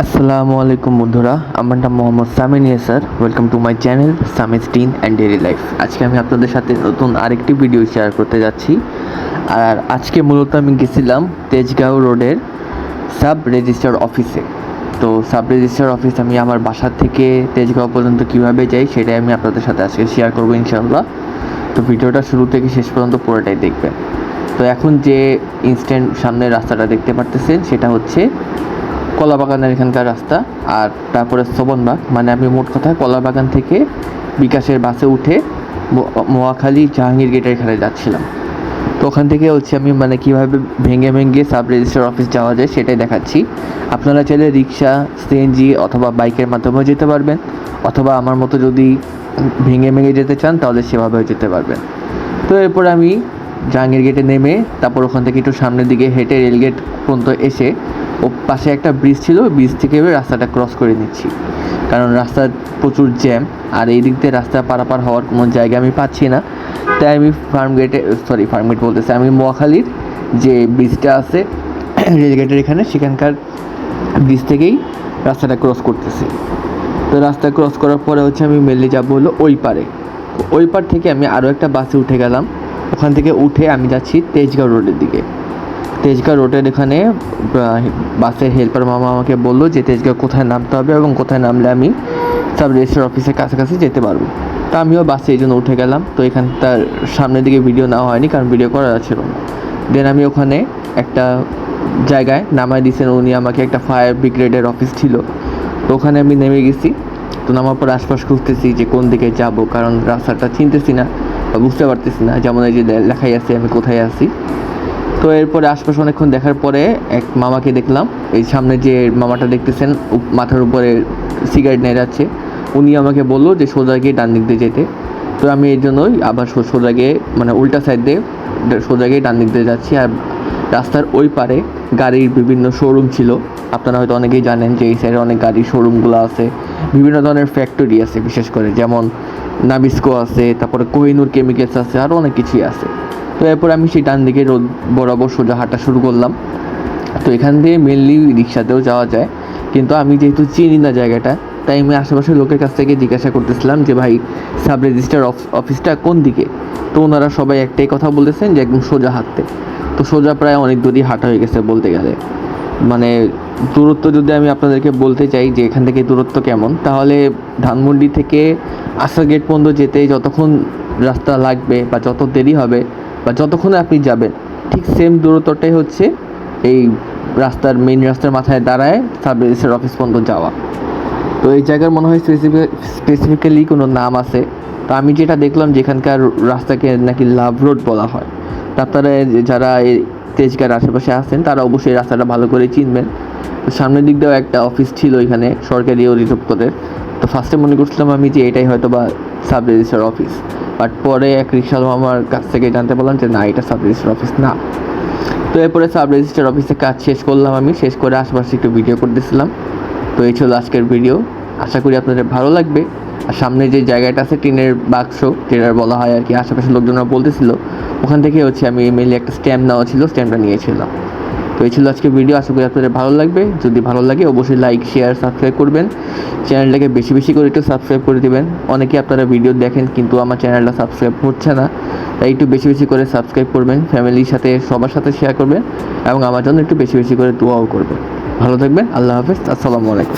আসসালামু আলাইকুম বন্ধুরা, আমার নাম Mohammad Samin Yasar. Welcome to my channel Sami's teen and daily life. আজকে আমি আপনাদের সাথে নতুন আরেকটি ভিডিও শেয়ার করতে যাচ্ছি। আর আজকে মূলত আমি গেছিলাম তেজগাঁও রোডের সাব রেজিস্ট্রার অফিসে। তো সাব রেজিস্ট্রার অফিস আমি আমার বাসা থেকে তেজগাঁও পর্যন্ত কীভাবে যাই সেটাই আমি আপনাদের সাথে আজকে শেয়ার করবো ইনশাআল্লাহ। তো ভিডিওটা শুরু থেকে শেষ পর্যন্ত পুরোটাই দেখবেন। তো এখন যে ইনস্ট্যান্ট সামনের রাস্তাটা দেখতে পারতেছেন সেটা হচ্ছে কলাবাগানের এখানকার রাস্তা। আর তারপরে সোবনবাগ, মানে আমি মোট কথা কলাবাগান থেকে বিকাশের বাসে উঠে মহাখালী জাহাঙ্গীর গেটের এখানে যাচ্ছিলাম। তো ওখান থেকে হচ্ছে আমি কীভাবে ভেঙে ভেঙে সাব রেজিস্ট্রার অফিস যাওয়া যায় সেটাই দেখাচ্ছি। আপনারা চাইলে রিক্সা, সিএনজি অথবা বাইকের মাধ্যমেও যেতে পারবেন, অথবা আমার মতো যদি ভেঙে ভেঙে যেতে চান তাহলে সেভাবেও যেতে পারবেন। তো এরপর আমি জাহাঙ্গীর গেটে নেমে তারপর ওখান থেকে একটু সামনের দিকে হেঁটে রেলগেট পর্যন্ত এসে ও পাশে একটা ব্রিজ ছিল, ব্রিজ থেকে রাস্তাটা ক্রস করে নিচ্ছি, কারণ রাস্তার প্রচুর জ্যাম আর এই দিক দিয়ে রাস্তা পারাপার হওয়ার কোনো জায়গা আমি পাচ্ছি না। তাই আমি ফার্মগেট বলতেছি, আমি মহাখালীর যে ব্রিজটা আছে রেলগেটের এখানে, সেখানকার ব্রিজ থেকেই রাস্তাটা ক্রস করতেছি। তো রাস্তা ক্রস করার পরে হচ্ছে আমি মেনলি যাবো হলো ওই পারে। ওই পার থেকে আমি আরও একটা বাসে উঠে গেলাম। ওখান থেকে উঠে আমি যাচ্ছি তেজগাঁও রোডের দিকে। তেজগাঁও রোডের এখানে বাসের হেল্পার মামা আমাকে বললো যে তেজগাঁও কোথায় নামতে হবে এবং কোথায় নামলে আমি সাব রেজিস্ট্রার অফিসের কাছাকাছি যেতে পারবো। তো আমিও বাসে এই জন্য উঠে গেলাম। তো এখানটার সামনের দিকে ভিডিও নেওয়া হয়নি, কারণ ভিডিও করা ছিল না। দেন আমি ওখানে একটা জায়গায় নামায় দিয়েছেন উনি আমাকে, একটা ফায়ার ব্রিগেডের অফিস ছিল। তো ওখানে আমি নেমে গেছি। তো নামার পর আশপাশ খুঁজতেছি যে কোন দিকে যাব, কারণ রাস্তাটা চিনতেছি না বা বুঝতে পারতেছি না, যেমন এই যে লেখাই আছে আমি কোথায় আছি। তো এরপরে আশপাশে অনেকক্ষণ দেখার পরে এক মামাকে দেখলাম। এই সামনে যে মামাটা দেখতেছেন মাথার উপরে সিগারেট নিয়ে যাচ্ছে, উনি আমাকে বললো যে সোজা গিয়ে ডান দিক দিয়ে যেতে। তো আমি এই জন্যই আবার সোজা গিয়ে উল্টা সাইড দিয়ে সোজা গিয়ে ডান দিক দিয়ে যাচ্ছি। আর রাস্তার ওই পারে গাড়ির বিভিন্ন শোরুম ছিল। আপনারা হয়তো অনেকেই জানেন যে এই সাইডে অনেক গাড়ির শোরুমগুলো আছে, বিভিন্ন ধরনের ফ্যাক্টরি আছে, বিশেষ করে যেমন নাবিস্কো আছে, তারপরে কোহিনুর কেমিক্যালস আছে, আরও অনেক কিছুই আছে। তো এরপর আমি সেই ডান দিকে রোড বরাবর সোজা হাঁটা শুরু করলাম। তো এখান দিয়ে মেনলি রিক্সাতেও যাওয়া যায়, কিন্তু আমি যেহেতু চিনি না জায়গাটা, তাই আমি আশেপাশের লোকের কাছ থেকে জিজ্ঞাসা করতেছিলাম যে ভাই সাব রেজিস্ট্রার অফিসটা কোন দিকে। তো ওনারা সবাই একটাই কথা বলেছেন যে একদম সোজা হাঁটতে। তো সোজা প্রায় অনেক দূরই হাঁটা হয়ে গেছে বলতে গেলে। দূরত্ব যদি আমি আপনাদেরকে বলতে চাই যে এখান থেকে দূরত্ব কেমন, তাহলে ধানমন্ডি থেকে আশা গেট পর্যন্ত যেতে যতক্ষণ রাস্তা লাগবে বা যত দেরি হবে বা যতক্ষণে আপনি যাবেন, ঠিক সেম দূরত্বটাই হচ্ছে এই মেইন রাস্তার মাথায় দাঁড়ায় সাব রেজিস্ট্রার অফিস পর্যন্ত যাওয়া। তো এই জায়গার মনে হয় স্পেসিফিক্যালি কোনো নাম আছে। তো আমি যেটা দেখলাম যে এখানকার রাস্তাকে নাকি লাভ রোড বলা হয়। তা আপনারা যারা এই তেজগাঁর আশেপাশে আছেন তারা অবশ্যই রাস্তাটা ভালো করে চিনবেন। তো সামনের দিক দিয়েও একটা অফিস ছিল এখানে, সরকারি অধিদপ্তরের। তো ফার্স্টে মনে করছিলাম আমি যে এটাই হয়তো বা সাব রেজিস্ট্রার অফিস, বাট পরে এক রিক্সাওয়ালা আমার কাছ থেকে জানতে পারলাম যে না, এটা সাব রেজিস্ট্রার অফিস না। তো এরপরে সাব রেজিস্ট্রার অফিসে কাজ শেষ করলাম, আমি শেষ করে আশেপাশে একটু ভিডিও করতেছিলাম। তো এই ছিল আজকের ভিডিও, আশা করি আপনাদের ভালো লাগবে। আর সামনে যে জায়গাটা আছে টিনের বাক্স, যেটা বলা হয় আর কি, আশেপাশের লোকজনরা বলতেছিল, ওখান থেকে হচ্ছে আমি মেনলি একটা স্ট্যাম্প নেওয়া ছিল, স্ট্যাম্পটা নিয়েছিলাম। তো এই ছিল আজকে ভিডিও, আশা করি আপনাদের ভালো লাগবে। যদি ভালো লাগে অবশ্যই লাইক, শেয়ার, সাবস্ক্রাইব করবেন। চ্যানেলটাকে বেশি বেশি করে একটু সাবস্ক্রাইব করে দেবেন। অনেকে আপনারা ভিডিও দেখেন কিন্তু আমার চ্যানেলটা সাবস্ক্রাইব হচ্ছে না, তাই একটু বেশি বেশি করে সাবস্ক্রাইব করবেন, ফ্যামিলির সাথে সবার সাথে শেয়ার করবেন এবং আমার জন্য একটু বেশি বেশি করে দোয়াও করবেন। ভালো থাকবেন, আল্লাহ হাফেজ, আসসালামু আলাইকুম।